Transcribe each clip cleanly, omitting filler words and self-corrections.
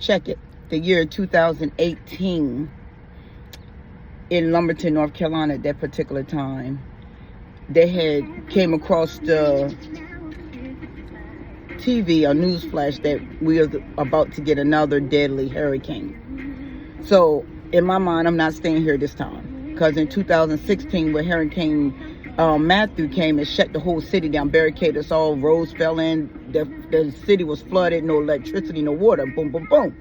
check it, the year 2018 in Lumberton, North Carolina. At that particular time, they had came across the TV, a news flash, that we are about to get another deadly hurricane. So in my mind, I'm not staying here this time, because in 2016, when Hurricane Matthew came and shut the whole city down, barricaded us all, roads fell in, the city was flooded, no electricity, no water, boom, boom, boom.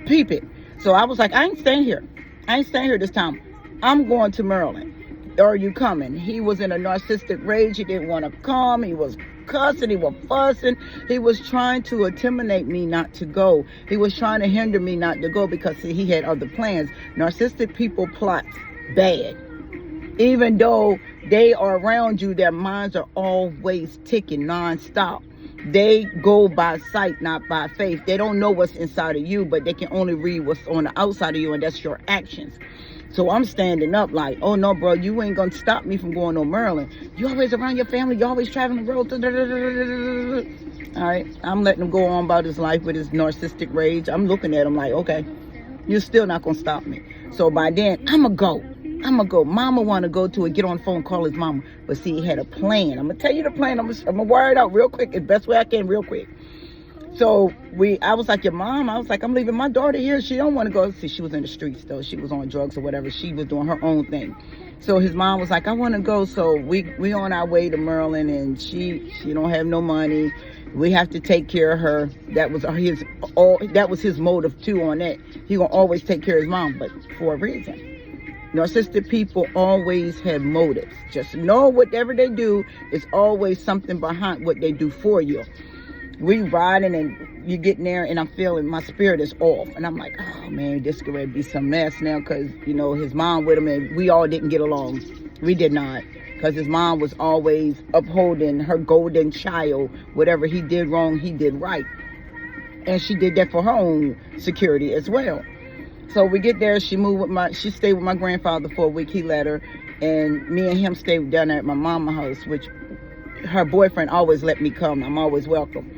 Peep it. So I was like, I ain't staying here. I ain't staying here this time. I'm going to Maryland. Are you coming? He was in a narcissistic rage. He didn't want to come. He was cussing. He was fussing. He was trying to intimidate me not to go. He was trying to hinder me not to go, because he had other plans. Narcissistic people plot bad. Even though they are around you, their minds are always ticking nonstop. They go by sight, not by faith. They don't know what's inside of you, but they can only read what's on the outside of you, and that's your actions. So I'm standing up like, oh no, bro, you ain't gonna stop me from going to Maryland. You always around your family, you always traveling the road. All right, I'm letting him go on about his life with his narcissistic rage. I'm looking at him like, okay, you're still not gonna stop me. So by then, I'ma go. Mama wanna go to it, get on the phone, call his mama. But see, he had a plan. I'm gonna tell you the plan. I'm gonna wire it out real quick, the best way I can, real quick. So I was like, your mom? I was like, I'm leaving my daughter here. She don't want to go. See, she was in the streets though. She was on drugs or whatever. She was doing her own thing. So his mom was like, I want to go. So we on our way to Maryland, and she don't have no money. We have to take care of her. That was his motive too on that. He gonna always take care of his mom, but for a reason. Narcissistic people always have motives. Just know whatever they do is always something behind what they do for you. We riding and you getting there, and I'm feeling my spirit is off, and I'm like, oh man, this could be some mess now, because his mom with him, and we all didn't get along. We did not, because his mom was always upholding her golden child. Whatever he did wrong, he did right, and she did that for her own security as well. So we get there, she stayed with my grandfather for a week. He let her, and me and him stayed down there at my mama's house, which her boyfriend always let me come. I'm always welcome.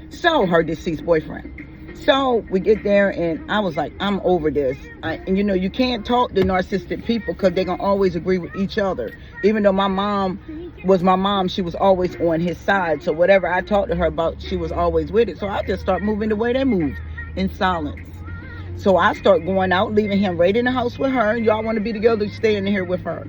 So her deceased boyfriend. So we get there, and I was like, I'm over this. And you can't talk to narcissistic people, because they're gonna always agree with each other. Even though my mom was my mom, she was always on his side. So whatever I talked to her about, she was always with it. So I just start moving the way they move, in silence. So I start going out, leaving him right in the house with her. Y'all want to be together, stay in here with her.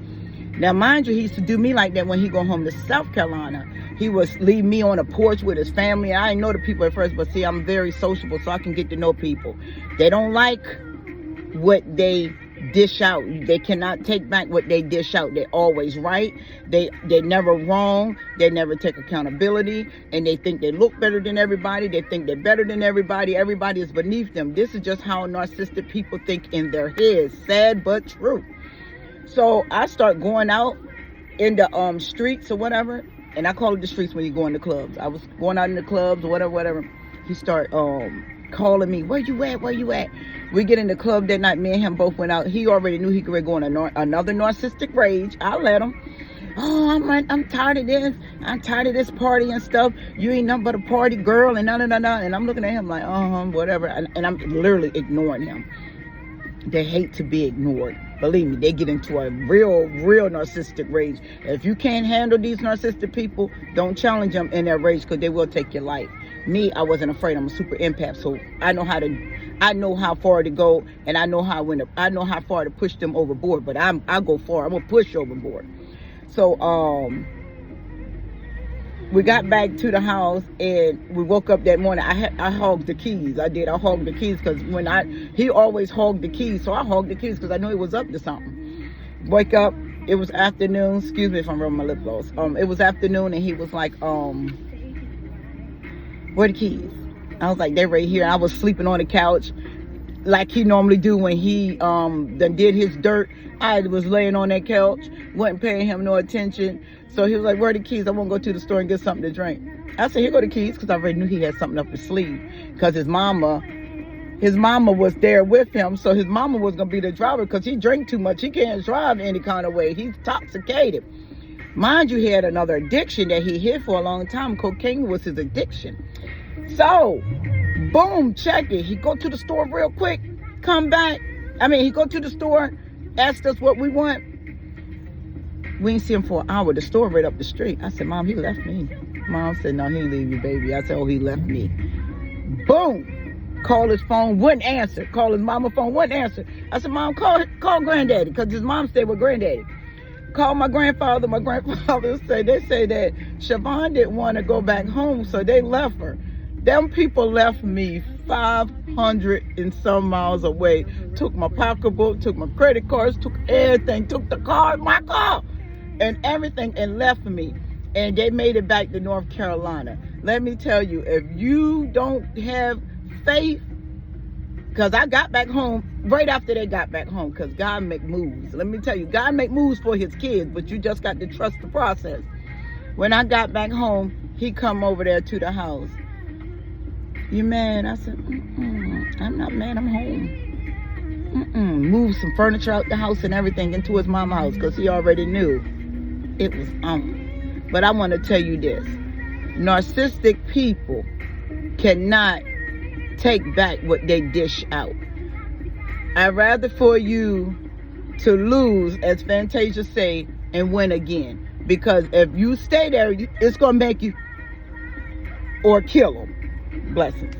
Now, mind you, he used to do me like that when he go home to South Carolina. He was leave me on a porch with his family. I didn't know the people at first, but see, I'm very sociable, so I can get to know people. They don't like what they dish out. They cannot take back what they dish out. They're always right. They never wrong. They never take accountability, and they think they look better than everybody. They think they're better than everybody. Everybody is beneath them. This is just how narcissistic people think in their heads. Sad but true. So I start going out in the streets or whatever, and I call it the streets when you go in the clubs. I was going out in the clubs or whatever. He start calling me, where you at? We get in the club that night. Me and him both went out. He already knew he could go on another narcissistic rage. I let him. Oh, I'm tired of this. I'm tired of this party and stuff. You ain't nothing but a party girl and And I'm looking at him like, whatever. And I'm literally ignoring him. They hate to be ignored. Believe me, they get into a real narcissistic rage. If you can't handle these narcissistic people, don't challenge them in their rage, because they will take your life. Me, I wasn't afraid. I'm a super empath, so I know how far to go, and I know how far to push them overboard. But I go far. I'm gonna push overboard. So we got back to the house, and we woke up that morning. I hogged the keys. I hogged the keys, because he always hogged the keys, so I hogged the keys because I knew he was up to something. Wake up, it was afternoon. Excuse me if I'm rubbing my lip gloss. It was afternoon, and he was like, where the keys? I was like, they're right here. I was sleeping on the couch like he normally do when he done did his dirt. I was laying on that couch, wasn't paying him no attention. So he was like, where are the keys? I want to go to the store and get something to drink. I said, here go the keys, because I already knew he had something up his sleeve, because his mama was there with him. So his mama was going to be the driver, because he drank too much. He can't drive any kind of way. He's intoxicated. Mind you, he had another addiction that he hid for a long time. Cocaine was his addiction. So Boom, check it. He go to the store real quick, come back. He go to the store, asked us what we want. We ain't see him for an hour. The store right up the street. I said, Mom, he left me. Mom said, no, he didn't leave you, baby. I said, oh, he left me. Boom. Call his phone, wouldn't answer. Call his mama phone, wouldn't answer. I said, Mom, call granddaddy, because his mom stayed with granddaddy. Call my grandfather. My grandfather said, they say that Siobhan didn't want to go back home, so they left her. Them people left me 500 and some miles away. Took my pocketbook, took my credit cards, took everything, took the car, my car, and everything, and left me. And they made it back to North Carolina. Let me tell you, if you don't have faith, because I got back home right after they got back home, because God make moves. Let me tell you, God make moves for his kids, but you just got to trust the process. When I got back home, he come over there to the house. You mad? I said, I'm not mad, I'm home. Moved some furniture out the house and everything into his mama's house, because he already knew it was But I want to tell you this. Narcissistic people cannot take back what they dish out. I'd rather for you to lose, as Fantasia say, and win again. Because if you stay there, it's going to make you or kill them. Blessings.